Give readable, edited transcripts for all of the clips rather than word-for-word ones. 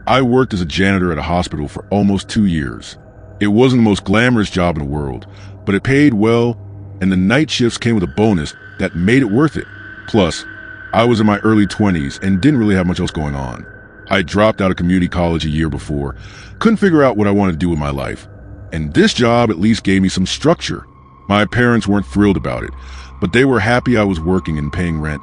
I worked as a janitor at a hospital for almost 2 years. It wasn't the most glamorous job in the world, but it paid well, and the night shifts came with a bonus that made it worth it. Plus, I was in my early 20s and didn't really have much else going on. I dropped out of community college a year before, couldn't figure out what I wanted to do with my life, and this job at least gave me some structure. My parents weren't thrilled about it, but they were happy I was working and paying rent,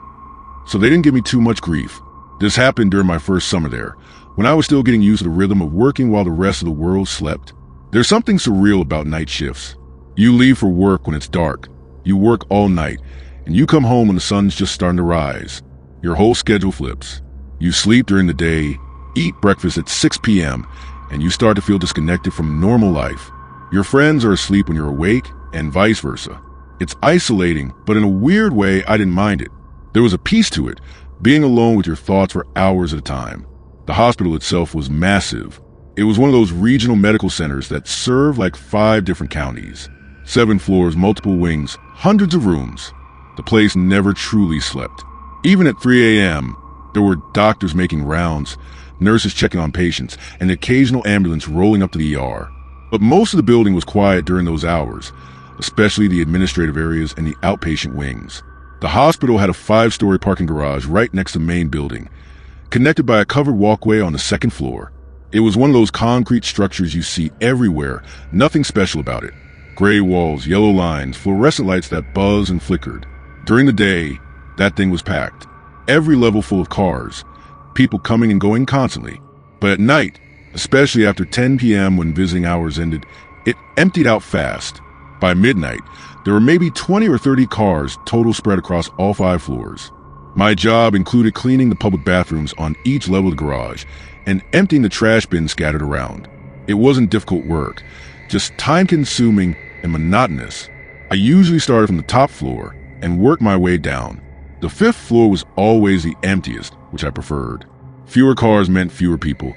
so they didn't give me too much grief. This happened during my first summer there, when I was still getting used to the rhythm of working while the rest of the world slept. There's something surreal about night shifts. You leave for work when it's dark, you work all night, and you come home when the sun's just starting to rise. Your whole schedule flips. You sleep during the day, eat breakfast at 6 p.m., and you start to feel disconnected from normal life. Your friends are asleep when you're awake, and vice versa. It's isolating, but in a weird way, I didn't mind it. There was a peace to it, being alone with your thoughts for hours at a time. The hospital itself was massive. It was one of those regional medical centers that serve like 5 different counties. 7 floors, multiple wings, hundreds of rooms. The place never truly slept. Even at 3 a.m., there were doctors making rounds, nurses checking on patients, and an occasional ambulance rolling up to the ER. But most of the building was quiet during those hours, especially the administrative areas and the outpatient wings. The hospital had a 5-story parking garage right next to the main building, connected by a covered walkway on the 2nd floor. It was one of those concrete structures you see everywhere, nothing special about it. Gray walls, yellow lines, fluorescent lights that buzz and flickered. During the day, that thing was packed. Every level full of cars, people coming and going constantly. But at night, especially after 10 p.m. when visiting hours ended, it emptied out fast. By midnight, there were maybe 20 or 30 cars total spread across all 5 floors. My job included cleaning the public bathrooms on each level of the garage and emptying the trash bins scattered around. It wasn't difficult work, just time-consuming and monotonous. I usually started from the top floor and worked my way down. The 5th floor was always the emptiest, which I preferred. Fewer cars meant fewer people,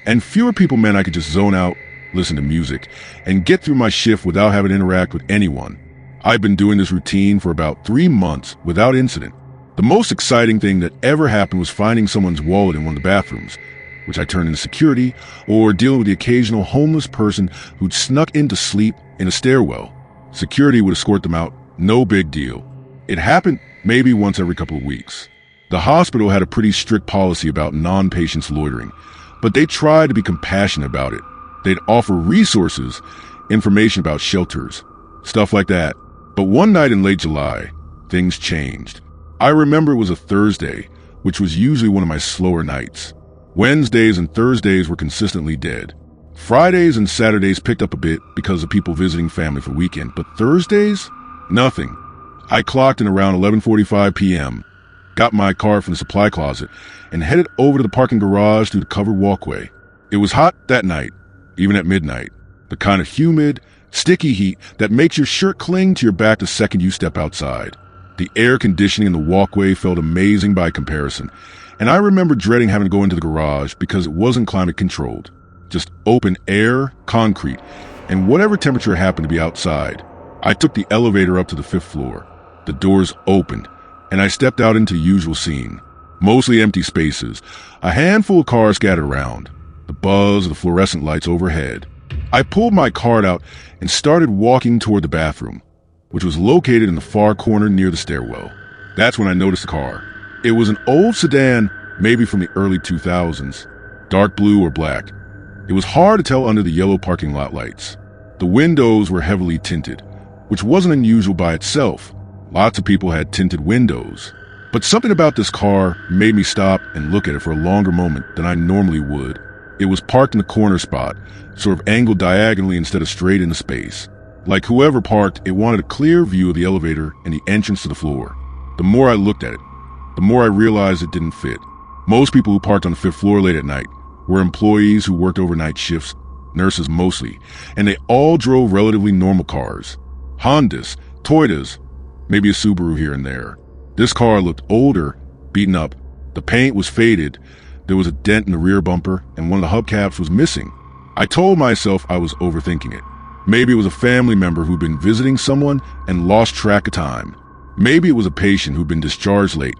and fewer people meant I could just zone out, listen to music, and get through my shift without having to interact with anyone. I've been doing this routine for about 3 months without incident. The most exciting thing that ever happened was finding someone's wallet in one of the bathrooms, which I turned into security, or dealing with the occasional homeless person who'd snuck in to sleep in a stairwell. Security would escort them out, no big deal. It happened maybe once every couple of weeks. The hospital had a pretty strict policy about non-patients loitering, but they tried to be compassionate about it. They'd offer resources, information about shelters, stuff like that. But one night in late July, things changed. I remember it was a Thursday, which was usually one of my slower nights. Wednesdays and Thursdays were consistently dead. Fridays and Saturdays picked up a bit because of people visiting family for the weekend, but Thursdays? Nothing. I clocked in around 11:45 p.m., got my car from the supply closet, and headed over to the parking garage through the covered walkway. It was hot that night, even at midnight. The kind of humid, sticky heat that makes your shirt cling to your back the second you step outside. The air conditioning in the walkway felt amazing by comparison, and I remember dreading having to go into the garage because it wasn't climate controlled. Just open air, concrete, and whatever temperature happened to be outside. I took the elevator up to the 5th floor. The doors opened, and I stepped out into the usual scene. Mostly empty spaces, a handful of cars scattered around, the buzz of the fluorescent lights overhead. I pulled my card out and started walking toward the bathroom, which was located in the far corner near the stairwell. That's when I noticed the car. It was an old sedan, maybe from the early 2000s, dark blue or black. It was hard to tell under the yellow parking lot lights. The windows were heavily tinted, which wasn't unusual by itself. Lots of people had tinted windows. But something about this car made me stop and look at it for a longer moment than I normally would. It was parked in the corner spot, sort of angled diagonally instead of straight into space. Like whoever parked, it wanted a clear view of the elevator and the entrance to the floor. The more I looked at it, the more I realized it didn't fit. Most people who parked on the 5th floor late at night were employees who worked overnight shifts, nurses mostly, and they all drove relatively normal cars. Hondas, Toyotas, maybe a Subaru here and there. This car looked older, beaten up. The paint was faded, there was a dent in the rear bumper, and one of the hubcaps was missing. I told myself I was overthinking it. Maybe it was a family member who'd been visiting someone and lost track of time. Maybe it was a patient who'd been discharged late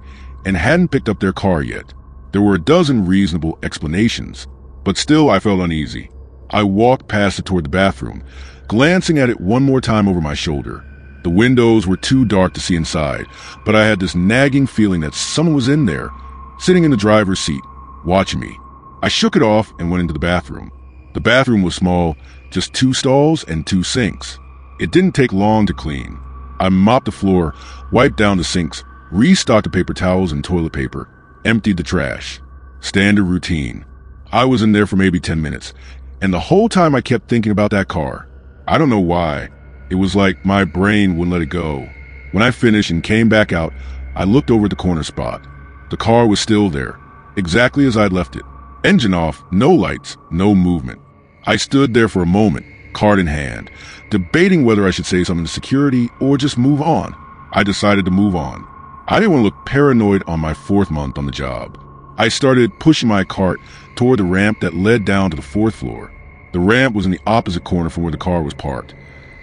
and hadn't picked up their car yet. There were a dozen reasonable explanations. But still, I felt uneasy. I walked past it toward the bathroom, glancing at it one more time over my shoulder. The windows were too dark to see inside, but I had this nagging feeling that someone was in there, sitting in the driver's seat, watching me. I shook it off and went into the bathroom. The bathroom was small, just 2 stalls and 2 sinks. It didn't take long to clean. I mopped the floor, wiped down the sinks, restocked the paper towels and toilet paper, emptied the trash. Standard routine. I was in there for maybe 10 minutes, and the whole time I kept thinking about that car. I don't know why. It was like my brain wouldn't let it go. When I finished and came back out, I looked over at the corner spot. The car was still there, exactly as I'd left it. Engine off, no lights, no movement. I stood there for a moment, card in hand, debating whether I should say something to security or just move on. I decided to move on. I didn't want to look paranoid on my 4th month on the job. I started pushing my cart toward the ramp that led down to the 4th floor. The ramp was in the opposite corner from where the car was parked,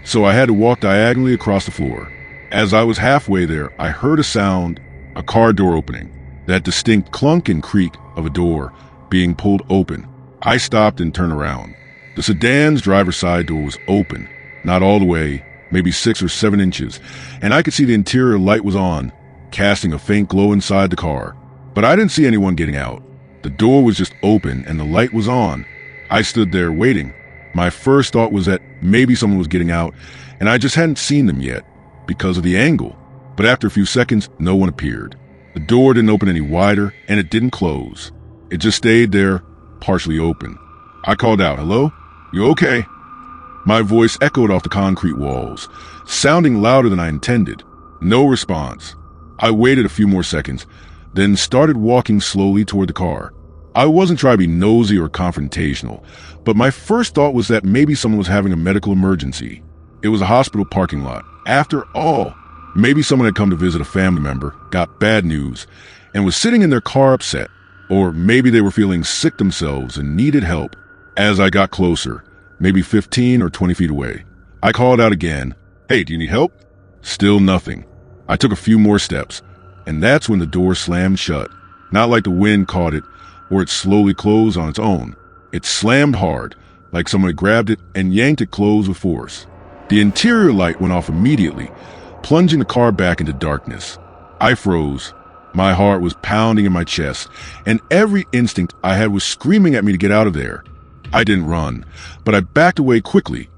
so I had to walk diagonally across the floor. As I was halfway there, I heard a sound, a car door opening, that distinct clunk and creak of a door being pulled open. I stopped and turned around. The sedan's driver's side door was open, not all the way, maybe 6 or 7 inches, and I could see the interior light was on, casting a faint glow inside the car. But I didn't see anyone getting out. The door was just open and the light was on. I stood there waiting. My first thought was that maybe someone was getting out and I just hadn't seen them yet because of the angle. But after a few seconds, no one appeared. The door didn't open any wider and it didn't close. It just stayed there, partially open. I called out, "Hello? You okay?" My voice echoed off the concrete walls, sounding louder than I intended. No response. I waited a few more seconds, then started walking slowly toward the car. I wasn't trying to be nosy or confrontational, but my first thought was that maybe someone was having a medical emergency. It was a hospital parking lot. After all, maybe someone had come to visit a family member, got bad news, and was sitting in their car upset. Or maybe they were feeling sick themselves and needed help. As I got closer, maybe 15 or 20 feet away, I called out again, "Hey, do you need help?" Still nothing. I took a few more steps, and that's when the door slammed shut. Not like the wind caught it, or it slowly closed on its own. It slammed hard, like someone had grabbed it and yanked it closed with force. The interior light went off immediately, plunging the car back into darkness. I froze. My heart was pounding in my chest, and every instinct I had was screaming at me to get out of there. I didn't run, but I backed away quickly,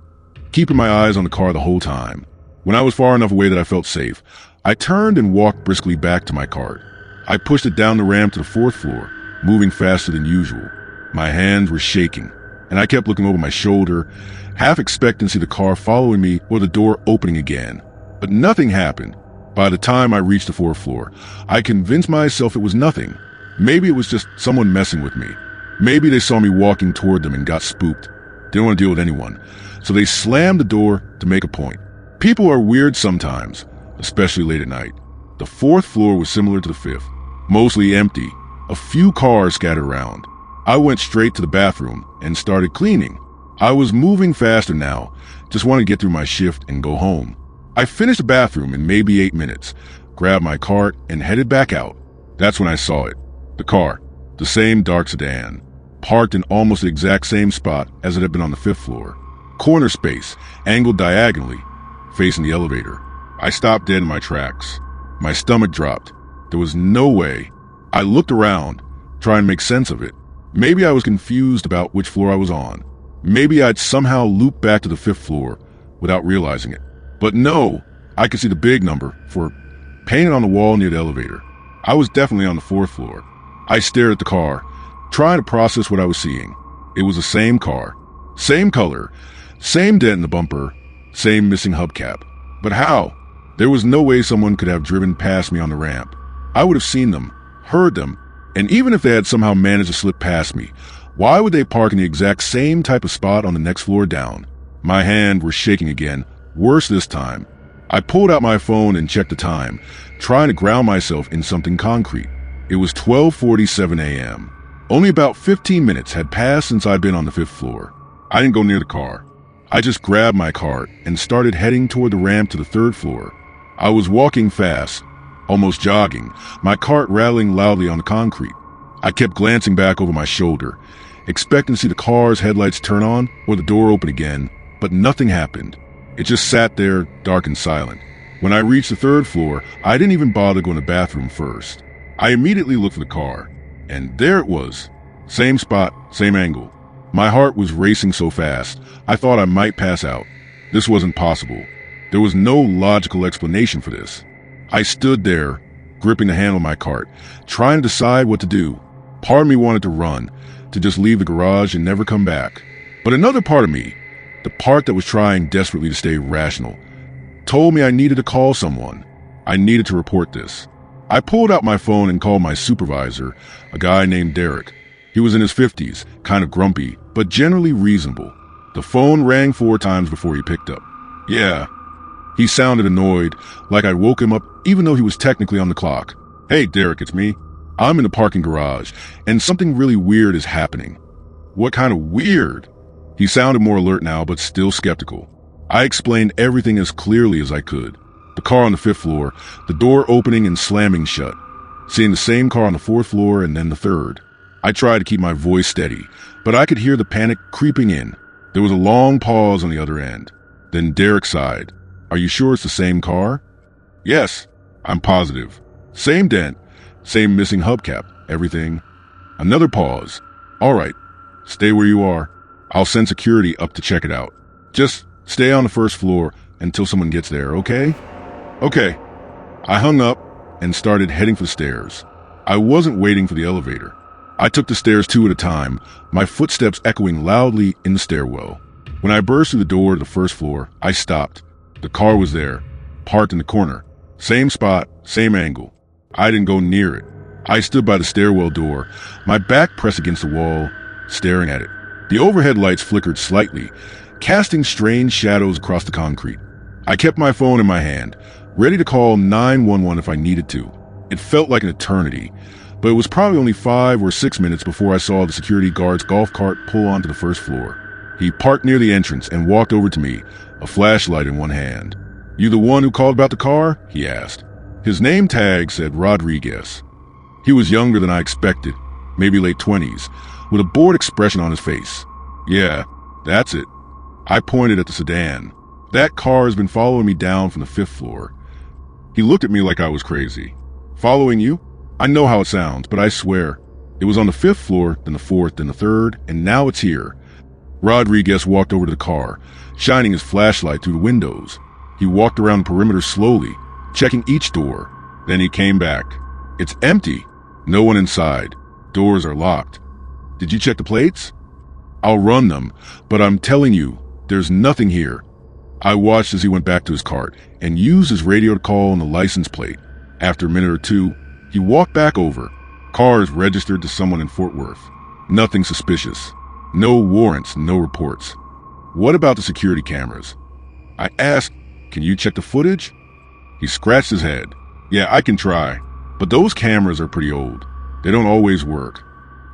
keeping my eyes on the car the whole time. When I was far enough away that I felt safe, I turned and walked briskly back to my cart. I pushed it down the ramp to the 4th floor, moving faster than usual. My hands were shaking, and I kept looking over my shoulder, half expecting to see the car following me or the door opening again. But nothing happened. By the time I reached the 4th floor, I convinced myself it was nothing. Maybe it was just someone messing with me. Maybe they saw me walking toward them and got spooked. Didn't want to deal with anyone, so they slammed the door to make a point. People are weird sometimes, especially late at night. The 4th floor was similar to the 5th, mostly empty, a few cars scattered around. I went straight to the bathroom and started cleaning. I was moving faster now, just wanted to get through my shift and go home. I finished the bathroom in maybe 8 minutes, grabbed my cart, and headed back out. That's when I saw it. The car, the same dark sedan, parked in almost the exact same spot as it had been on the 5th floor. Corner space, angled diagonally, facing the elevator. I stopped dead in my tracks. My stomach dropped. There was no way. I looked around, trying to make sense of it. Maybe I was confused about which floor I was on. Maybe I'd somehow looped back to the 5th floor without realizing it. But no, I could see the big number for painted on the wall near the elevator. I was definitely on the 4th floor. I stared at the car, trying to process what I was seeing. It was the same car, same color, same dent in the bumper, same missing hubcap. But how? There was no way someone could have driven past me on the ramp. I would have seen them, heard them, and even if they had somehow managed to slip past me, why would they park in the exact same type of spot on the next floor down? My hands were shaking again, worse this time. I pulled out my phone and checked the time, trying to ground myself in something concrete. It was 12:47 a.m. Only about 15 minutes had passed since I'd been on the 5th floor. I didn't go near the car. I just grabbed my cart and started heading toward the ramp to the 3rd floor. I was walking fast, almost jogging, my cart rattling loudly on the concrete. I kept glancing back over my shoulder, expecting to see the car's headlights turn on or the door open again, but nothing happened. It just sat there, dark and silent. When I reached the third floor, I didn't even bother going to the bathroom first. I immediately looked for the car, and there it was. Same spot, same angle. My heart was racing so fast, I thought I might pass out. This wasn't possible. There was no logical explanation for this. I stood there, gripping the handle of my cart, trying to decide what to do. Part of me wanted to run, to just leave the garage and never come back. But another part of me, the part that was trying desperately to stay rational, told me I needed to call someone. I needed to report this. I pulled out my phone and called my supervisor, a guy named Derek. He was in his 50s, kind of grumpy, but generally reasonable. The phone rang 4 times before he picked up. Yeah. He sounded annoyed, like I'd woke him up even though he was technically on the clock. Hey, Derek, it's me. I'm in the parking garage, and something really weird is happening. What kind of weird? He sounded more alert now, but still skeptical. I explained everything as clearly as I could. The car on the 5th floor, the door opening and slamming shut. Seeing the same car on the 4th floor and then the 3rd. I tried to keep my voice steady, but I could hear the panic creeping in. There was a long pause on the other end. Then Derek sighed. Are you sure it's the same car? Yes, I'm positive. Same dent, same missing hubcap, everything. Another pause. All right, stay where you are. I'll send security up to check it out. Just stay on the 1st floor until someone gets there, okay? Okay. I hung up and started heading for the stairs. I wasn't waiting for the elevator. I took the stairs 2 at a time, my footsteps echoing loudly in the stairwell. When I burst through the door to the 1st floor, I stopped. The car was there, parked in the corner. Same spot, same angle. I didn't go near it. I stood by the stairwell door, my back pressed against the wall, staring at it. The overhead lights flickered slightly, casting strange shadows across the concrete. I kept my phone in my hand, ready to call 911 if I needed to. It felt like an eternity, but it was probably only 5 or 6 minutes before I saw the security guard's golf cart pull onto the 1st floor. He parked near the entrance and walked over to me, a flashlight in one hand. You the one who called about the car? He asked. His name tag said Rodriguez. He was younger than I expected, maybe late 20s, with a bored expression on his face. Yeah, that's it. I pointed at the sedan. That car has been following me down from the 5th floor. He looked at me like I was crazy. Following you? I know how it sounds, but I swear, it was on the 5th floor, then the 4th, then the 3rd, and now it's here. Rodriguez walked over to the car, shining his flashlight through the windows. He walked around the perimeter slowly, checking each door. Then he came back. It's empty. No one inside. Doors are locked. Did you check the plates? I'll run them, but I'm telling you, there's nothing here. I watched as he went back to his cart and used his radio to call on the license plate. After a minute or two, he walked back over. Car is registered to someone in Fort Worth. Nothing suspicious. No warrants, no reports. What about the security cameras? I asked, can you check the footage? He scratched his head. Yeah, I can try, but those cameras are pretty old. They don't always work.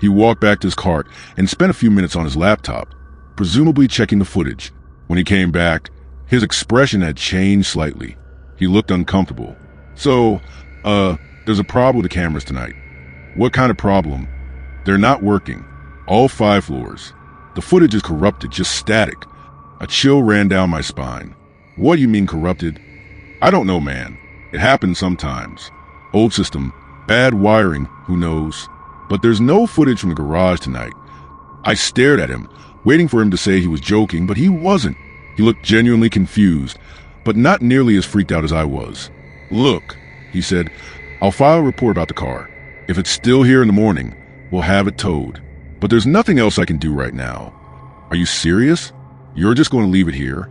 He walked back to his cart and spent a few minutes on his laptop, presumably checking the footage. When he came back, his expression had changed slightly. He looked uncomfortable. So, there's a problem with the cameras tonight. What kind of problem? They're not working. All 5 floors. The footage is corrupted, just static. A chill ran down my spine. What do you mean corrupted? I don't know, man. It happens sometimes. Old system, bad wiring, who knows? But there's no footage from the garage tonight. I stared at him, waiting for him to say he was joking, but he wasn't. He looked genuinely confused, but not nearly as freaked out as I was. Look, he said, I'll file a report about the car. If it's still here in the morning, we'll have it towed. But there's nothing else I can do right now. Are you serious? You're just going to leave it here?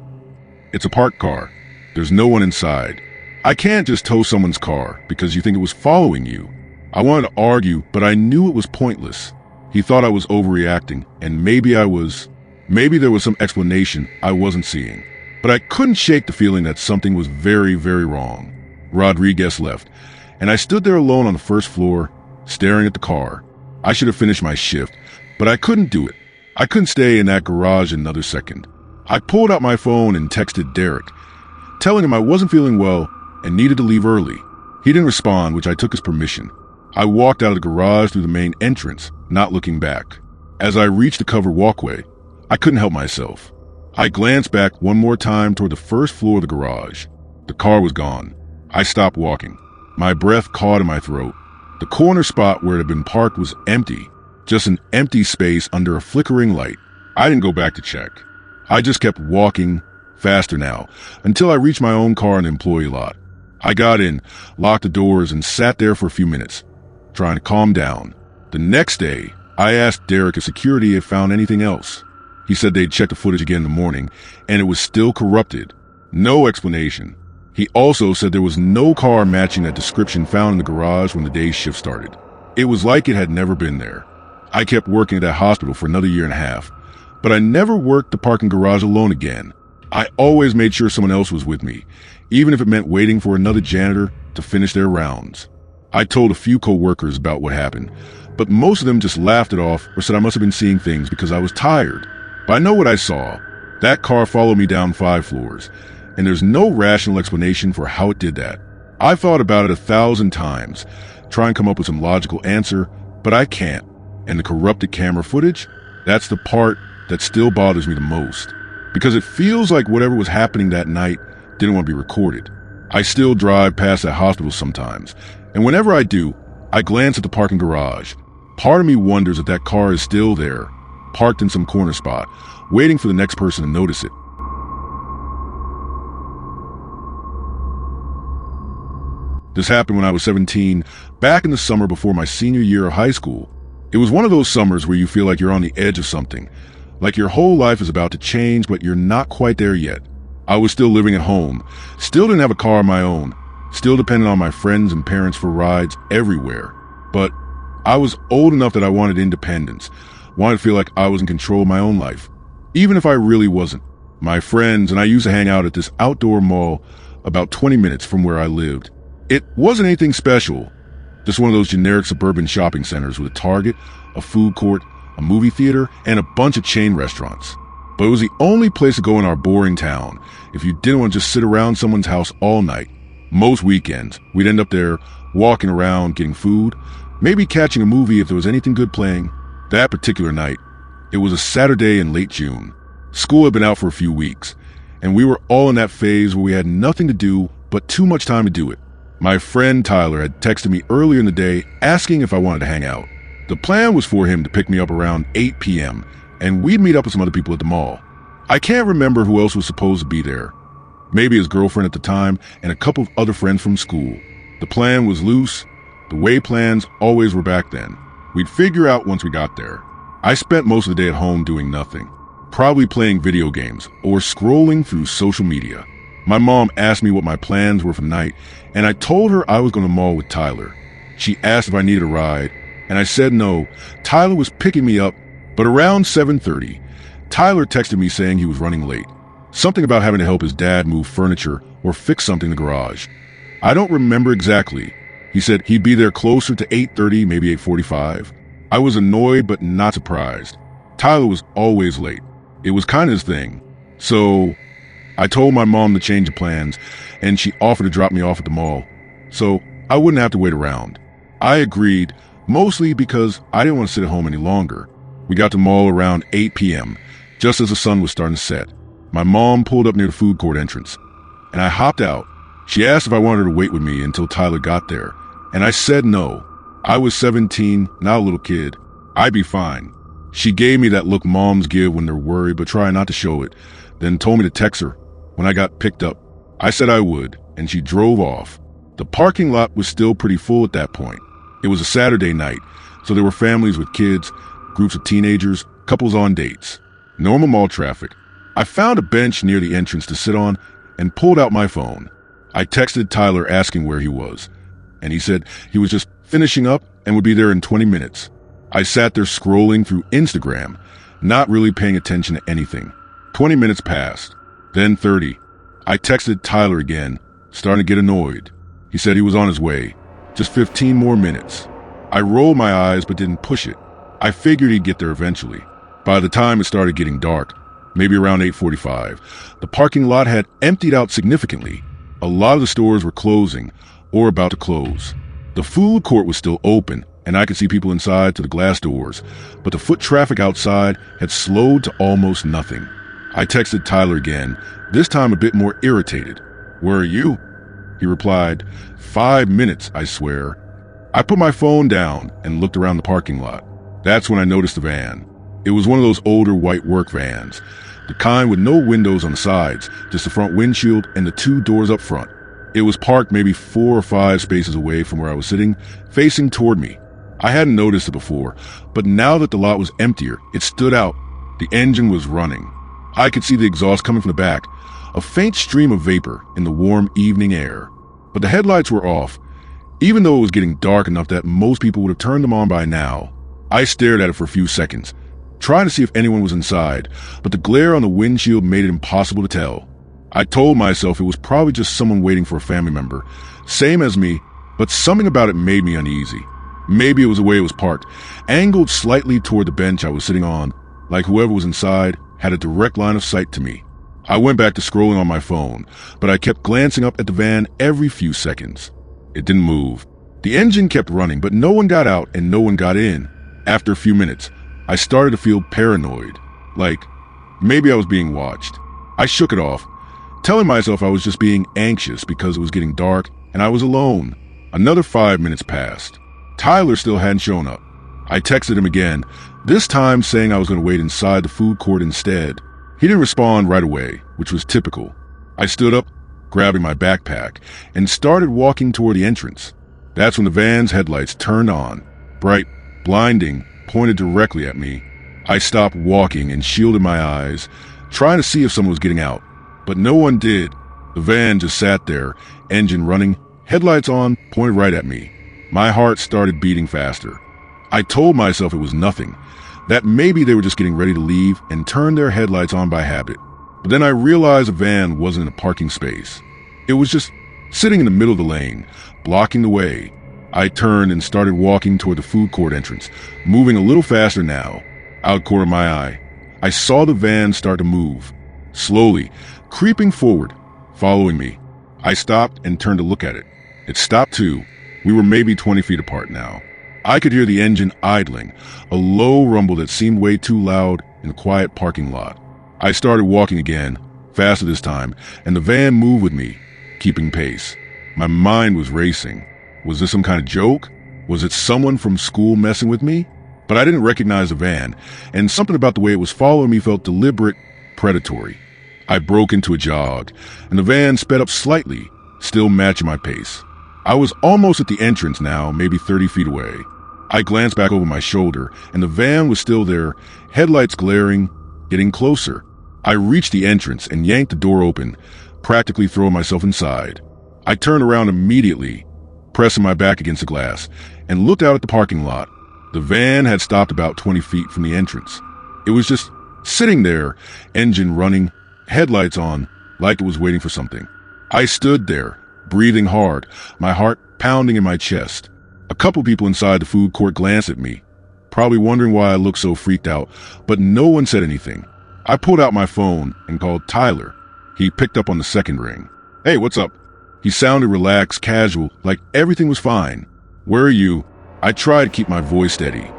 It's a parked car. There's no one inside. I can't just tow someone's car because you think it was following you. I wanted to argue, but I knew it was pointless. He thought I was overreacting, and maybe I was. Maybe there was some explanation I wasn't seeing. But I couldn't shake the feeling that something was very, very wrong. Rodriguez left, and I stood there alone on the 1st floor, staring at the car. I should have finished my shift, but I couldn't do it. I couldn't stay in that garage another second. I pulled out my phone and texted Derek, telling him I wasn't feeling well and needed to leave early. He didn't respond, which I took as permission. I walked out of the garage through the main entrance, not looking back. As I reached the covered walkway, I couldn't help myself. I glanced back one more time toward the first floor of the garage. The car was gone. I stopped walking. My breath caught in my throat. The corner spot where it had been parked was empty, just an empty space under a flickering light. I didn't go back to check. I just kept walking, faster now, until I reached my own car in the employee lot. I got in, locked the doors, and sat there for a few minutes, trying to calm down. The next day, I asked Derek if security had found anything else. He said they'd checked the footage again in the morning, and it was still corrupted. No explanation. He also said there was no car matching that description found in the garage when the day's shift started. It was like it had never been there. I kept working at that hospital for another year and a half, but I never worked the parking garage alone again. I always made sure someone else was with me, even if it meant waiting for another janitor to finish their rounds. I told a few co-workers about what happened, but most of them just laughed it off or said I must have been seeing things because I was tired. But I know what I saw. That car followed me down 5 floors, and there's no rational explanation for how it did that. I've thought about it 1,000 times, try and come up with some logical answer, but I can't. And the corrupted camera footage, that's the part that still bothers me the most, because it feels like whatever was happening that night didn't want to be recorded. I still drive past that hospital sometimes, and whenever I do, I glance at the parking garage. Part of me wonders if that car is still there, parked in some corner spot, waiting for the next person to notice it. This happened when I was 17, back in the summer before my senior year of high school. It was one of those summers where you feel like you're on the edge of something, like your whole life is about to change, but you're not quite there yet. I was still living at home, still didn't have a car of my own, still dependent on my friends and parents for rides everywhere. But I was old enough that I wanted independence, wanted to feel like I was in control of my own life, even if I really wasn't. My friends and I used to hang out at this outdoor mall about 20 minutes from where I lived. It wasn't anything special, just one of those generic suburban shopping centers with a Target, a food court, a movie theater, and a bunch of chain restaurants. But it was the only place to go in our boring town if you didn't want to just sit around someone's house all night. Most weekends, we'd end up there, walking around, getting food, maybe catching a movie if there was anything good playing. That particular night, it was a Saturday in late June. School had been out for a few weeks, and we were all in that phase where we had nothing to do but too much time to do it. My friend Tyler had texted me earlier in the day asking if I wanted to hang out. The plan was for him to pick me up around 8 p.m., and we'd meet up with some other people at the mall. I can't remember who else was supposed to be there. Maybe his girlfriend at the time and a couple of other friends from school. The plan was loose, the way plans always were back then. We'd figure out once we got there. I spent most of the day at home doing nothing, probably playing video games or scrolling through social media. My mom asked me what my plans were for the night, and I told her I was going to the mall with Tyler. She asked if I needed a ride, and I said no. Tyler was picking me up, but around 7:30, Tyler texted me saying he was running late. Something about having to help his dad move furniture or fix something in the garage. I don't remember exactly. He said he'd be there closer to 8:30, maybe 8:45. I was annoyed but not surprised. Tyler was always late. It was kind of his thing. So I told my mom to change the plans, and she offered to drop me off at the mall, so I wouldn't have to wait around. I agreed, mostly because I didn't want to sit at home any longer. We got to the mall around 8 p.m., just as the sun was starting to set. My mom pulled up near the food court entrance, and I hopped out. She asked if I wanted her to wait with me until Tyler got there, and I said no. I was 17, not a little kid. I'd be fine. She gave me that look moms give when they're worried but try not to show it, then told me to text her when I got picked up. I said I would, and she drove off. The parking lot was still pretty full at that point. It was a Saturday night, so there were families with kids, groups of teenagers, couples on dates. Normal mall traffic. I found a bench near the entrance to sit on and pulled out my phone. I texted Tyler asking where he was, and he said he was just finishing up and would be there in 20 minutes. I sat there scrolling through Instagram, not really paying attention to anything. 20 minutes passed, then 30. I texted Tyler again, starting to get annoyed. He said he was on his way, just 15 more minutes. I rolled my eyes but didn't push it. I figured he'd get there eventually. By the time it started getting dark, maybe around 8:45, the parking lot had emptied out significantly. A lot of the stores were closing or about to close. The food court was still open, and I could see people inside to the glass doors, but the foot traffic outside had slowed to almost nothing. I texted Tyler again, this time a bit more irritated. "Where are you?" He replied, 5 minutes, I swear. I put my phone down and looked around the parking lot. That's when I noticed the van. It was one of those older white work vans, the kind with no windows on the sides, just the front windshield and the 2 doors up front. It was parked maybe 4 or 5 spaces away from where I was sitting, facing toward me. I hadn't noticed it before, but now that the lot was emptier, it stood out. The engine was running. I could see the exhaust coming from the back, a faint stream of vapor in the warm evening air. But the headlights were off, even though it was getting dark enough that most people would have turned them on by now. I stared at it for a few seconds, trying to see if anyone was inside, but the glare on the windshield made it impossible to tell. I told myself it was probably just someone waiting for a family member, same as me, but something about it made me uneasy. Maybe it was the way it was parked, angled slightly toward the bench I was sitting on, like whoever was inside had a direct line of sight to me. I went back to scrolling on my phone, but I kept glancing up at the van every few seconds. It didn't move. The engine kept running, but no one got out and no one got in. After a few minutes, I started to feel paranoid, like maybe I was being watched. I shook it off, telling myself I was just being anxious because it was getting dark and I was alone. Another 5 minutes passed. Tyler still hadn't shown up. I texted him again, this time saying I was going to wait inside the food court instead. He didn't respond right away, which was typical. I stood up, grabbing my backpack, and started walking toward the entrance. That's when the van's headlights turned on, bright, blinding, pointed directly at me. I stopped walking and shielded my eyes, trying to see if someone was getting out. But no one did. The van just sat there, engine running, headlights on, pointed right at me. My heart started beating faster. I told myself it was nothing, that maybe they were just getting ready to leave and turn their headlights on by habit. But then I realized the van wasn't in a parking space. It was just sitting in the middle of the lane, blocking the way. I turned and started walking toward the food court entrance, moving a little faster now. Out corner of my eye, I saw the van start to move, slowly, creeping forward, following me. I stopped and turned to look at it. It stopped too. We were maybe 20 feet apart now. I could hear the engine idling, a low rumble that seemed way too loud in the quiet parking lot. I started walking again, faster this time, and the van moved with me, keeping pace. My mind was racing. Was this some kind of joke? Was it someone from school messing with me? But I didn't recognize the van, and something about the way it was following me felt deliberate, predatory. I broke into a jog, and the van sped up slightly, still matching my pace. I was almost at the entrance now, maybe 30 feet away. I glanced back over my shoulder, and the van was still there, headlights glaring, getting closer. I reached the entrance and yanked the door open, practically throwing myself inside. I turned around immediately, pressing my back against the glass, and looked out at the parking lot. The van had stopped about 20 feet from the entrance. It was just sitting there, engine running, headlights on, like it was waiting for something. I stood there, breathing hard, my heart pounding in my chest. A couple people inside the food court glanced at me, probably wondering why I looked so freaked out, but no one said anything. I pulled out my phone and called Tyler. He picked up on the second ring. "Hey, what's up?" He sounded relaxed, casual, like everything was fine. "Where are you?" I tried to keep my voice steady,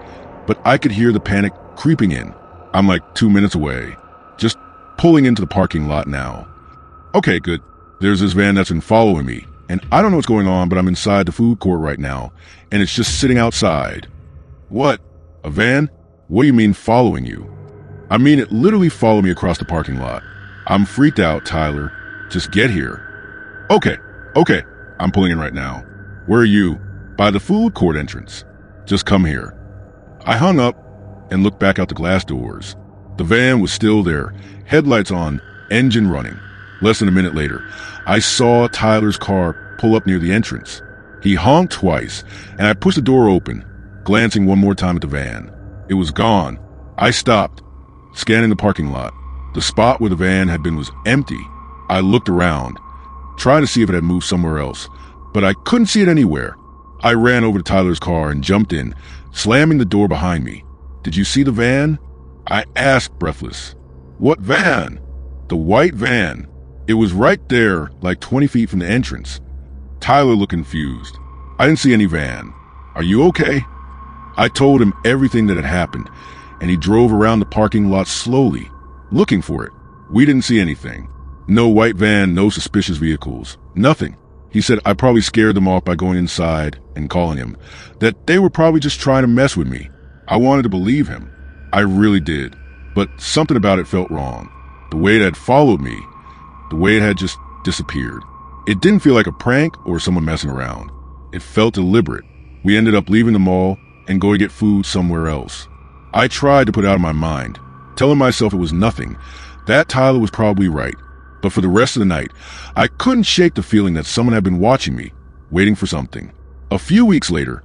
but I could hear the panic creeping in. "I'm like 2 minutes away. Just pulling into the parking lot now." "Okay, good. There's this van that's been following me, and I don't know what's going on, but I'm inside the food court right now, and it's just sitting outside." "What? A van? What do you mean following you?" "I mean it literally followed me across the parking lot." "I'm freaked out, Tyler. Just get here." Okay. I'm pulling in right now." "Where are you?" "By the food court entrance." "Just come here." I hung up and looked back out the glass doors. The van was still there, headlights on, engine running. Less than a minute later, I saw Tyler's car pull up near the entrance. He honked twice, and I pushed the door open, glancing one more time at the van. It was gone. I stopped, scanning the parking lot. The spot where the van had been was empty. I looked around, trying to see if it had moved somewhere else, but I couldn't see it anywhere. I ran over to Tyler's car and jumped in, slamming the door behind me. "Did you see the van?" I asked, breathless. "What van?" "The white van. It was right there, like 20 feet from the entrance." Tyler looked confused. "I didn't see any van. Are you okay?" I told him everything that had happened, and he drove around the parking lot slowly, looking for it. We didn't see anything. No white van, no suspicious vehicles, nothing. He said I probably scared them off by going inside and calling him, that they were probably just trying to mess with me. I wanted to believe him. I really did. But something about it felt wrong. The way it had followed me, the way it had just disappeared. It didn't feel like a prank or someone messing around. It felt deliberate. We ended up leaving the mall and going to get food somewhere else. I tried to put it out of my mind, telling myself it was nothing, that Tyler was probably right. But for the rest of the night, I couldn't shake the feeling that someone had been watching me, waiting for something. A few weeks later,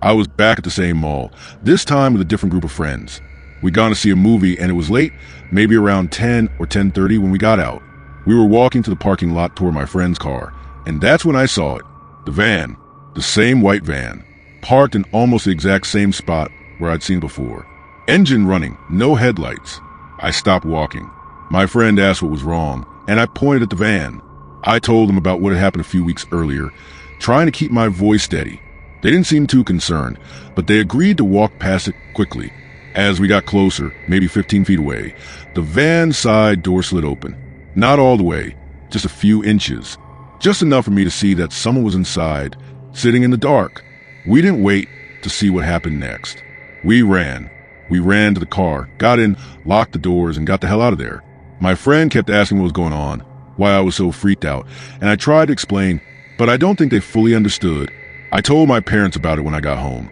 I was back at the same mall, this time with a different group of friends. We'd gone to see a movie and it was late, maybe around 10 or 10:30 when we got out. We were walking to the parking lot toward my friend's car, and that's when I saw it. The van, the same white van, parked in almost the exact same spot where I'd seen before. Engine running, no headlights. I stopped walking. My friend asked what was wrong, and I pointed at the van. I told them about what had happened a few weeks earlier, trying to keep my voice steady. They didn't seem too concerned, but they agreed to walk past it quickly. As we got closer, maybe 15 feet away, the van side door slid open. Not all the way, just a few inches. Just enough for me to see that someone was inside, sitting in the dark. We didn't wait to see what happened next. We ran. We ran to the car, got in, locked the doors, and got the hell out of there. My friend kept asking what was going on, why I was so freaked out, and I tried to explain, but I don't think they fully understood. I told my parents about it when I got home,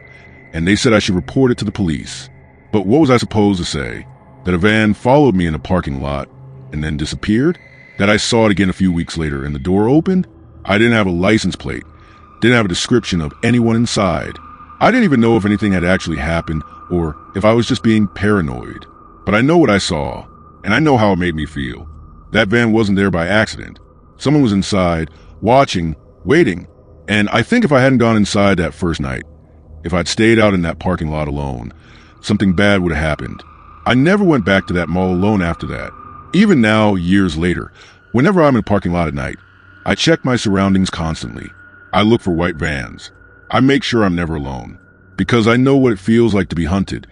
and they said I should report it to the police. But what was I supposed to say? That a van followed me in a parking lot and then disappeared? That I saw it again a few weeks later and the door opened? I didn't have a license plate, didn't have a description of anyone inside. I didn't even know if anything had actually happened or if I was just being paranoid. But I know what I saw, and I know how it made me feel. That van wasn't there by accident. Someone was inside, watching, waiting. And I think if I hadn't gone inside that first night, if I'd stayed out in that parking lot alone, something bad would have happened. I never went back to that mall alone after that. Even now, years later, whenever I'm in a parking lot at night, I check my surroundings constantly. I look for white vans. I make sure I'm never alone, because I know what it feels like to be hunted,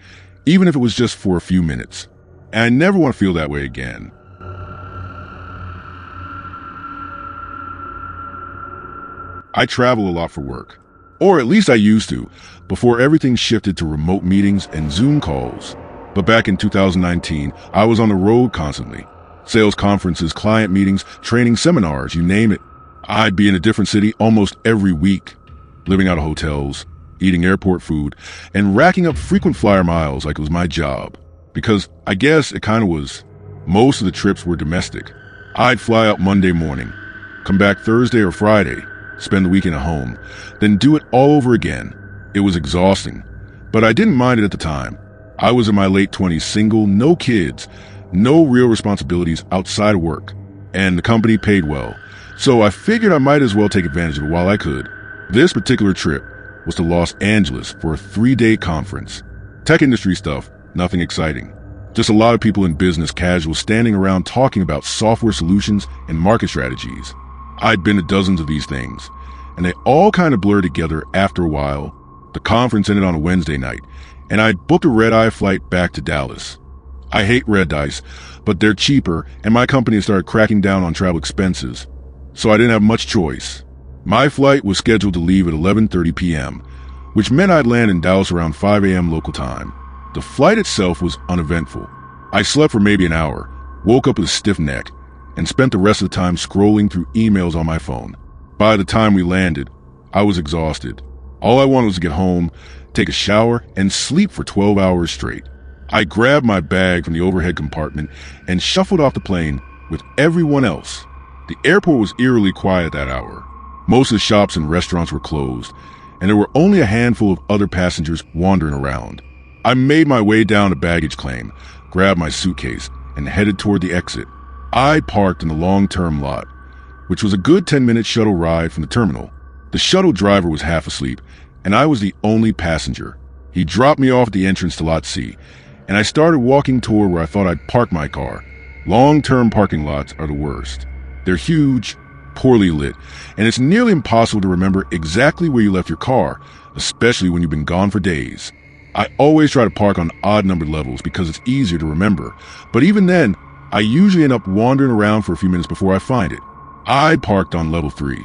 even if it was just for a few minutes. And I never want to feel that way again. I travel a lot for work, or at least I used to, before everything shifted to remote meetings and Zoom calls. But back in 2019, I was on the road constantly. Sales conferences, client meetings, training seminars, you name it. I'd be in a different city almost every week, living out of hotels, eating airport food, and racking up frequent flyer miles like it was my job. Because I guess it kind of was. Most of the trips were domestic. I'd fly out Monday morning, come back Thursday or Friday, spend the weekend at home, then do it all over again. It was exhausting, but I didn't mind it at the time. I was in my late 20s, single, no kids, no real responsibilities outside of work, and the company paid well. So I figured I might as well take advantage of it while I could. This particular trip was to Los Angeles for a 3-day conference. Tech industry stuff, nothing exciting. Just a lot of people in business casual standing around talking about software solutions and market strategies. I'd been to dozens of these things, and they all kind of blurred together after a while. The conference ended on a Wednesday night, and I booked a red-eye flight back to Dallas. I hate red-eyes, but they're cheaper, and my company started cracking down on travel expenses, so I didn't have much choice. My flight was scheduled to leave at 11:30 p.m., which meant I'd land in Dallas around 5 a.m. local time. The flight itself was uneventful. I slept for maybe an hour, woke up with a stiff neck, and spent the rest of the time scrolling through emails on my phone. By the time we landed, I was exhausted. All I wanted was to get home, take a shower, and sleep for 12 hours straight. I grabbed my bag from the overhead compartment and shuffled off the plane with everyone else. The airport was eerily quiet that hour. Most of the shops and restaurants were closed, and there were only a handful of other passengers wandering around. I made my way down to baggage claim, grabbed my suitcase, and headed toward the exit. I parked in the long-term lot, which was a good 10-minute shuttle ride from the terminal. The shuttle driver was half asleep, and I was the only passenger. He dropped me off at the entrance to Lot C, and I started walking toward where I thought I'd park my car. Long-term parking lots are the worst. They're huge, poorly lit, and it's nearly impossible to remember exactly where you left your car, especially when you've been gone for days. I always try to park on odd-numbered levels because it's easier to remember, but even then, I usually end up wandering around for a few minutes before I find it. I parked on level 3,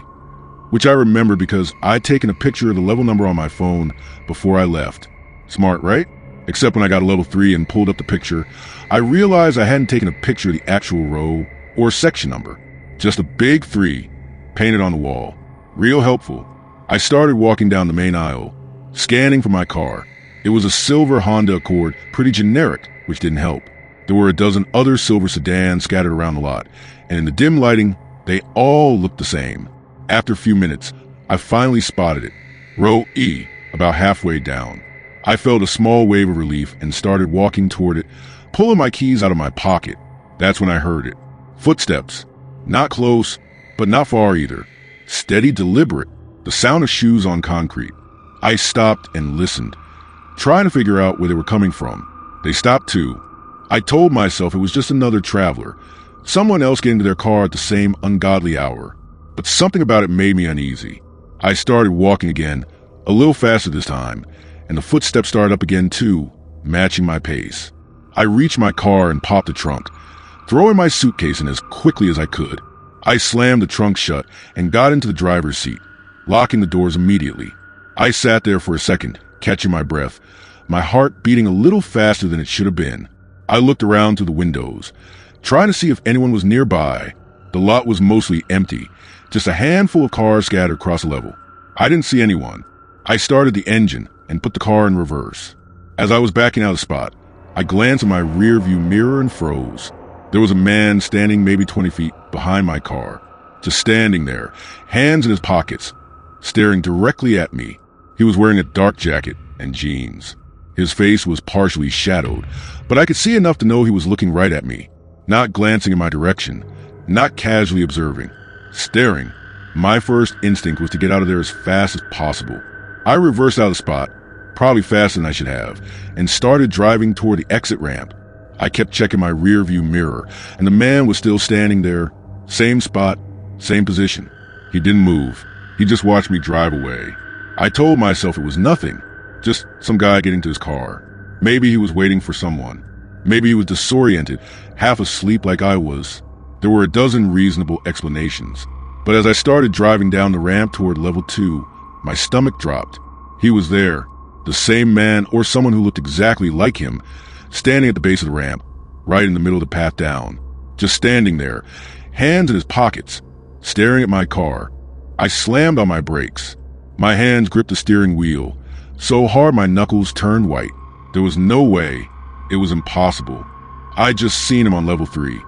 which I remembered because I'd taken a picture of the level number on my phone before I left. Smart, right? Except when I got to level 3 and pulled up the picture, I realized I hadn't taken a picture of the actual row or section number. Just a big 3 painted on the wall. Real helpful. I started walking down the main aisle, scanning for my car. It was a silver Honda Accord, pretty generic, which didn't help. There were a dozen other silver sedans scattered around the lot, and in the dim lighting, they all looked the same. After a few minutes, I finally spotted it. Row E, about halfway down. I felt a small wave of relief and started walking toward it, pulling my keys out of my pocket. That's when I heard it. Footsteps. Not close, but not far either. Steady, deliberate. The sound of shoes on concrete. I stopped and listened, trying to figure out where they were coming from. They stopped too. I told myself it was just another traveler, someone else getting to their car at the same ungodly hour. But something about it made me uneasy. I started walking again, a little faster this time, and the footsteps started up again too, matching my pace. I reached my car and popped the trunk, throwing my suitcase in as quickly as I could. I slammed the trunk shut and got into the driver's seat, locking the doors immediately. I sat there for a second, catching my breath, my heart beating a little faster than it should have been. I looked around through the windows, trying to see if anyone was nearby. The lot was mostly empty, just a handful of cars scattered across the level. I didn't see anyone. I started the engine and put the car in reverse. As I was backing out of the spot, I glanced in my rear view mirror and froze. There was a man standing maybe 20 feet behind my car, just standing there, hands in his pockets, staring directly at me. He was wearing a dark jacket and jeans. His face was partially shadowed, but I could see enough to know he was looking right at me, not glancing in my direction, not casually observing, staring. My first instinct was to get out of there as fast as possible. I reversed out of the spot, probably faster than I should have, and started driving toward the exit ramp. I kept checking my rear view mirror, and the man was still standing there, same spot, same position. He didn't move. He just watched me drive away. I told myself it was nothing, just some guy getting to his car. Maybe he was waiting for someone. Maybe he was disoriented, half asleep like I was. There were a dozen reasonable explanations. But as I started driving down the ramp toward level 2, my stomach dropped. He was there, the same man or someone who looked exactly like him, standing at the base of the ramp, right in the middle of the path down. Just standing there, hands in his pockets, staring at my car. I slammed on my brakes. My hands gripped the steering wheel, so hard my knuckles turned white. There was no way. It was impossible. I'd just seen him on level 3,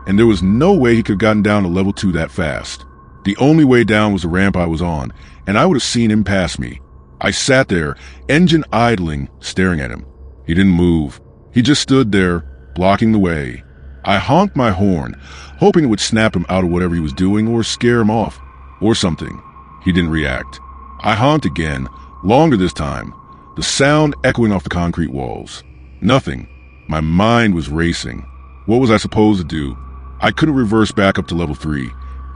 and there was no way he could have gotten down to level 2 that fast. The only way down was the ramp I was on, and I would have seen him pass me. I sat there, engine idling, staring at him. He didn't move. He just stood there, blocking the way. I honked my horn, hoping it would snap him out of whatever he was doing or scare him off, or something. He didn't react. I honked again, longer this time, the sound echoing off the concrete walls. Nothing. My mind was racing. What was I supposed to do? I couldn't reverse back up to level 3,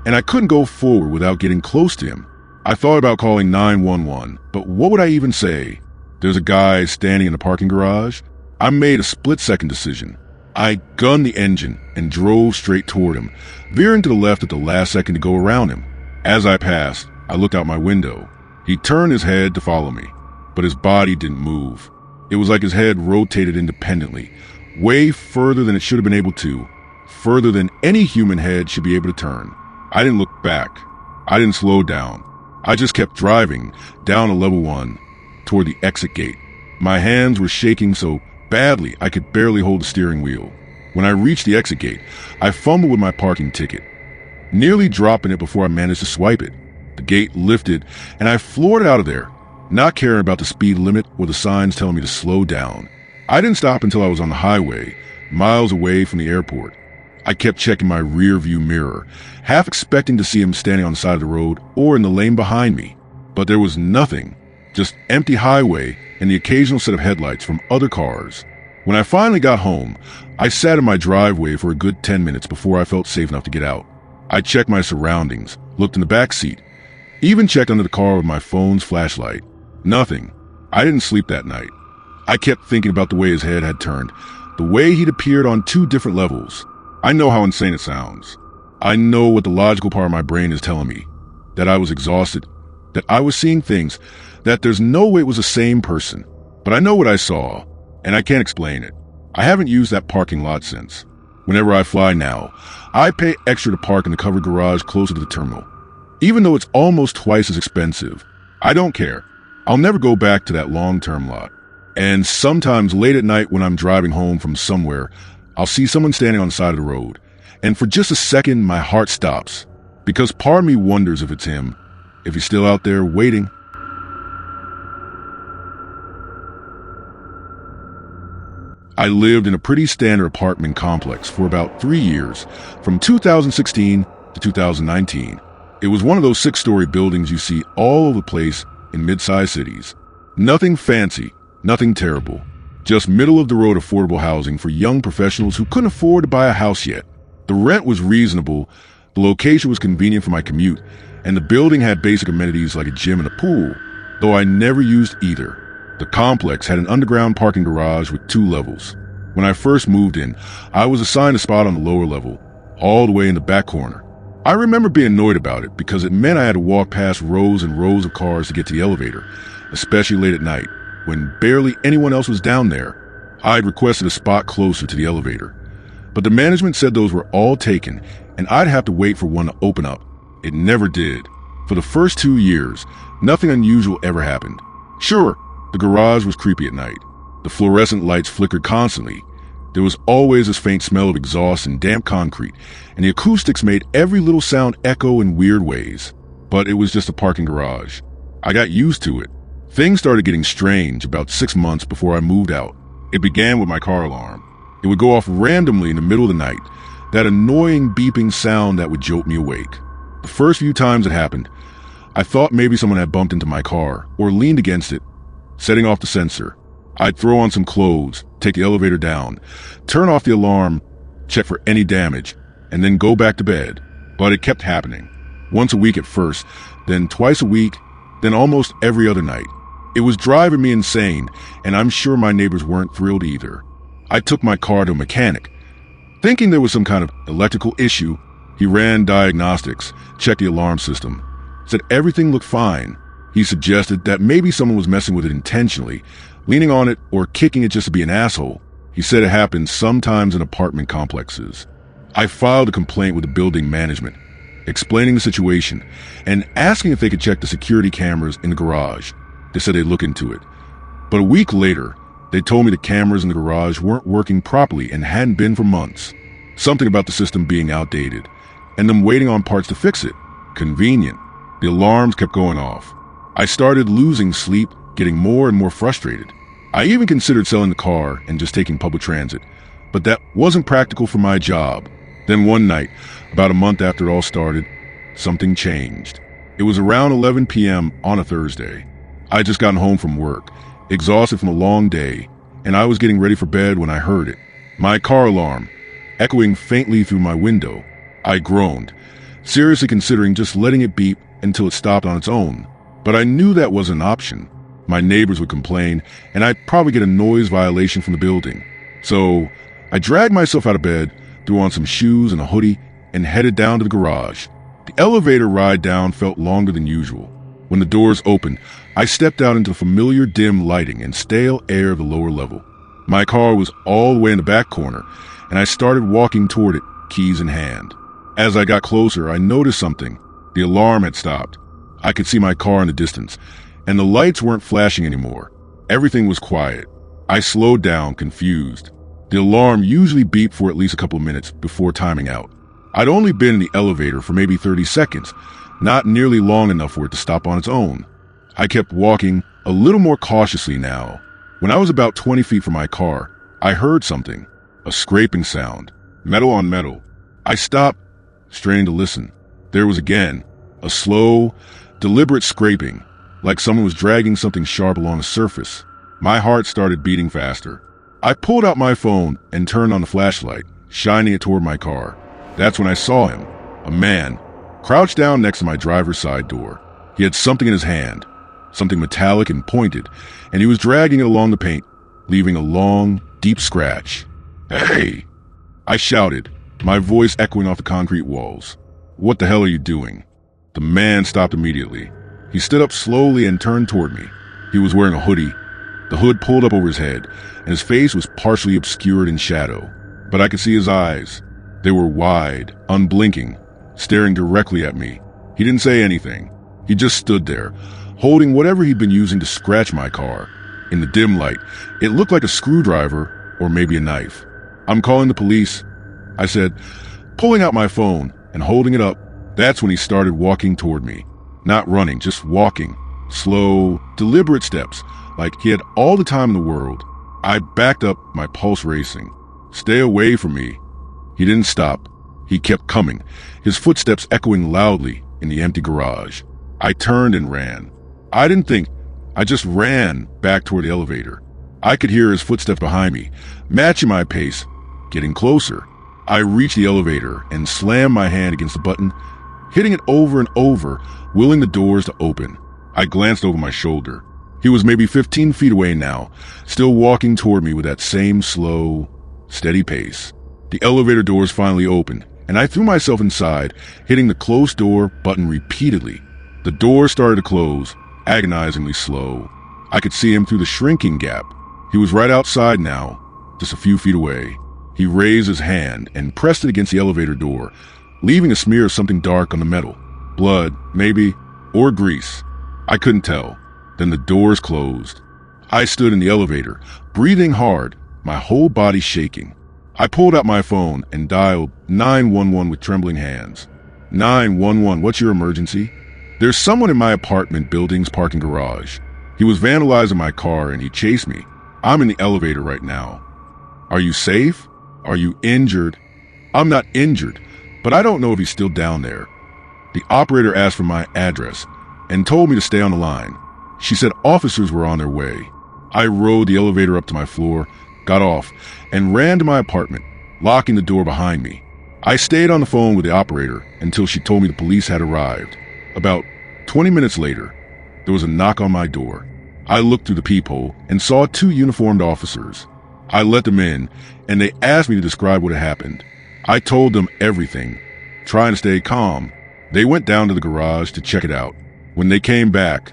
and I couldn't go forward without getting close to him. I thought about calling 911, but what would I even say? There's a guy standing in the parking garage? I made a split-second decision. I gunned the engine and drove straight toward him, veering to the left at the last second to go around him. As I passed, I looked out my window. He turned his head to follow me, but his body didn't move. It was like his head rotated independently, way further than it should have been able to, further than any human head should be able to turn. I didn't look back. I didn't slow down. I just kept driving down to level 1, toward the exit gate. My hands were shaking so badly I could barely hold the steering wheel. When I reached the exit gate, I fumbled with my parking ticket, nearly dropping it before I managed to swipe it. The gate lifted, and I floored out of there, not caring about the speed limit or the signs telling me to slow down. I didn't stop until I was on the highway, miles away from the airport. I kept checking my rear view mirror, half expecting to see him standing on the side of the road or in the lane behind me. But there was nothing, just empty highway and the occasional set of headlights from other cars. When I finally got home, I sat in my driveway for a good 10 minutes before I felt safe enough to get out. I checked my surroundings, looked in the back seat, even checked under the car with my phone's flashlight. Nothing. I didn't sleep that night. I kept thinking about the way his head had turned, the way he'd appeared on 2 different levels. I know how insane it sounds. I know what the logical part of my brain is telling me, that I was exhausted, that I was seeing things, that there's no way it was the same person. But I know what I saw, and I can't explain it. I haven't used that parking lot since. Whenever I fly now, I pay extra to park in the covered garage closer to the terminal. Even though it's almost twice as expensive, I don't care. I'll never go back to that long-term lot. And sometimes late at night when I'm driving home from somewhere, I'll see someone standing on the side of the road. And for just a second, my heart stops. Because part of me wonders if it's him, if he's still out there waiting. I lived in a pretty standard apartment complex for about 3 years, from 2016 to 2019. It was one of those 6-story buildings you see all over the place in mid-sized cities. Nothing fancy, nothing terrible. Just middle-of-the-road affordable housing for young professionals who couldn't afford to buy a house yet. The rent was reasonable, the location was convenient for my commute, and the building had basic amenities like a gym and a pool, though I never used either. The complex had an underground parking garage with 2 levels. When I first moved in, I was assigned a spot on the lower level, all the way in the back corner. I remember being annoyed about it because it meant I had to walk past rows and rows of cars to get to the elevator, especially late at night, when barely anyone else was down there. I'd requested a spot closer to the elevator, but the management said those were all taken and I'd have to wait for one to open up. It never did. For the first 2 years, nothing unusual ever happened. Sure, the garage was creepy at night. The fluorescent lights flickered constantly. There was always this faint smell of exhaust and damp concrete, and the acoustics made every little sound echo in weird ways. But it was just a parking garage. I got used to it. Things started getting strange about 6 months before I moved out. It began with my car alarm. It would go off randomly in the middle of the night, that annoying beeping sound that would jolt me awake. The first few times it happened, I thought maybe someone had bumped into my car or leaned against it, setting off the sensor. I'd throw on some clothes, take the elevator down, turn off the alarm, check for any damage, and then go back to bed. But it kept happening. Once a week at first, then twice a week, then almost every other night. It was driving me insane, and I'm sure my neighbors weren't thrilled either. I took my car to a mechanic, thinking there was some kind of electrical issue. He ran diagnostics, checked the alarm system, said everything looked fine. He suggested that maybe someone was messing with it intentionally, leaning on it or kicking it just to be an asshole. He said it happens sometimes in apartment complexes. I filed a complaint with the building management, explaining the situation and asking if they could check the security cameras in the garage. They said they'd look into it. But a week later, they told me the cameras in the garage weren't working properly and hadn't been for months. Something about the system being outdated, and them waiting on parts to fix it. Convenient. The alarms kept going off. I started losing sleep, getting more and more frustrated. I even considered selling the car and just taking public transit, but that wasn't practical for my job. Then one night, about a month after it all started, something changed. It was around 11 p.m. on a Thursday. I'd just gotten home from work, exhausted from a long day, and I was getting ready for bed when I heard it. My car alarm, echoing faintly through my window. I groaned, seriously considering just letting it beep until it stopped on its own. But I knew that wasn't an option. My neighbors would complain, and I'd probably get a noise violation from the building. So I dragged myself out of bed, threw on some shoes and a hoodie, and headed down to the garage. The elevator ride down felt longer than usual. When the doors opened, I stepped out into the familiar dim lighting and stale air of the lower level. My car was all the way in the back corner, and I started walking toward it, keys in hand. As I got closer, I noticed something. The alarm had stopped. I could see my car in the distance, and the lights weren't flashing anymore. Everything was quiet. I slowed down, confused. The alarm usually beeped for at least a couple of minutes before timing out. I'd only been in the elevator for maybe 30 seconds, not nearly long enough for it to stop on its own. I kept walking a little more cautiously now. When I was about 20 feet from my car, I heard something, a scraping sound, metal on metal. I stopped, straining to listen. There was again, a slow, deliberate scraping, like someone was dragging something sharp along the surface. My heart started beating faster. I pulled out my phone and turned on the flashlight, shining it toward my car. That's when I saw him, a man, crouched down next to my driver's side door. He had something in his hand, something metallic and pointed, and he was dragging it along the paint, leaving a long, deep scratch. "Hey!" I shouted, my voice echoing off the concrete walls. "What the hell are you doing?" The man stopped immediately. He stood up slowly and turned toward me. He was wearing a hoodie. The hood pulled up over his head, and his face was partially obscured in shadow. But I could see his eyes. They were wide, unblinking, staring directly at me. He didn't say anything. He just stood there, holding whatever he'd been using to scratch my car. In the dim light, it looked like a screwdriver or maybe a knife. "I'm calling the police," I said, pulling out my phone and holding it up. That's when he started walking toward me. Not running, just walking. Slow, deliberate steps, like he had all the time in the world. I backed up, my pulse racing. "Stay away from me." He didn't stop. He kept coming, his footsteps echoing loudly in the empty garage. I turned and ran. I didn't think. I just ran back toward the elevator. I could hear his footsteps behind me, matching my pace, getting closer. I reached the elevator and slammed my hand against the button, hitting it over and over, willing the doors to open. I glanced over my shoulder. He was maybe 15 feet away now, still walking toward me with that same slow, steady pace. The elevator doors finally opened, and I threw myself inside, hitting the close door button repeatedly. The door started to close, agonizingly slow. I could see him through the shrinking gap. He was right outside now, just a few feet away. He raised his hand and pressed it against the elevator door, leaving a smear of something dark on the metal. Blood, maybe, or grease. I couldn't tell. Then the doors closed. I stood in the elevator, breathing hard, my whole body shaking. I pulled out my phone and dialed 911 with trembling hands. 911, what's your emergency? There's someone in my apartment building's parking garage. He was vandalizing my car and he chased me. I'm in the elevator right now. Are you safe? Are you injured? I'm not injured, but I don't know if he's still down there. The operator asked for my address and told me to stay on the line. She said officers were on their way. I rode the elevator up to my floor, got off, and ran to my apartment, locking the door behind me. I stayed on the phone with the operator until she told me the police had arrived. About 20 minutes later, there was a knock on my door. I looked through the peephole and saw 2 uniformed officers. I let them in, and they asked me to describe what had happened. I told them everything, trying to stay calm. They went down to the garage to check it out. When they came back,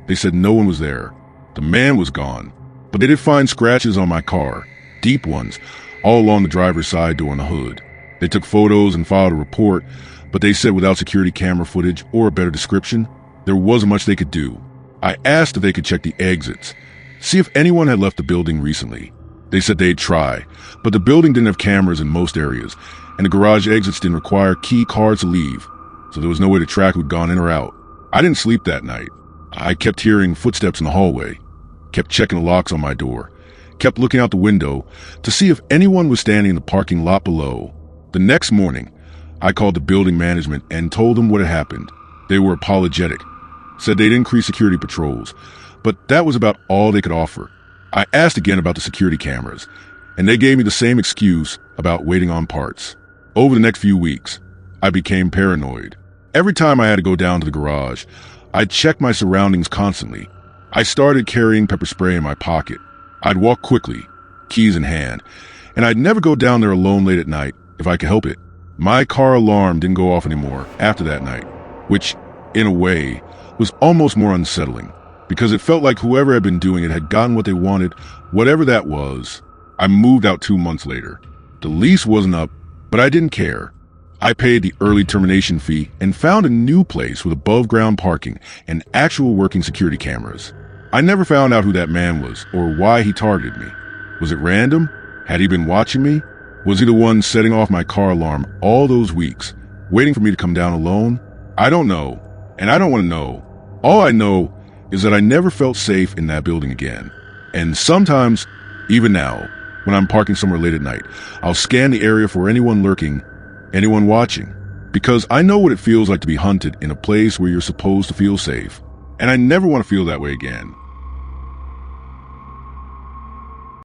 they said no one was there. The man was gone, but they did find scratches on my car, deep ones, all along the driver's side door and the hood. They took photos and filed a report, but they said without security camera footage or a better description, there wasn't much they could do. I asked if they could check the exits, see if anyone had left the building recently. They said they'd try, but the building didn't have cameras in most areas, and the garage exits didn't require key cards to leave, so there was no way to track who'd gone in or out. I didn't sleep that night. I kept hearing footsteps in the hallway, kept checking the locks on my door, kept looking out the window to see if anyone was standing in the parking lot below. The next morning, I called the building management and told them what had happened. They were apologetic, said they'd increase security patrols, but that was about all they could offer. I asked again about the security cameras, and they gave me the same excuse about waiting on parts. Over the next few weeks, I became paranoid. Every time I had to go down to the garage, I'd check my surroundings constantly. I started carrying pepper spray in my pocket. I'd walk quickly, keys in hand, and I'd never go down there alone late at night if I could help it. My car alarm didn't go off anymore after that night, which, in a way, was almost more unsettling, because it felt like whoever had been doing it had gotten what they wanted, whatever that was. I moved out 2 months later. The lease wasn't up, but I didn't care. I paid the early termination fee and found a new place with above-ground parking and actual working security cameras. I never found out who that man was or why he targeted me. Was it random? Had he been watching me? Was he the one setting off my car alarm all those weeks, waiting for me to come down alone? I don't know, and I don't want to know. All I know is that I never felt safe in that building again. And sometimes, even now, when I'm parking somewhere late at night, I'll scan the area for anyone lurking, anyone watching, because I know what it feels like to be hunted in a place where you're supposed to feel safe. And I never want to feel that way again.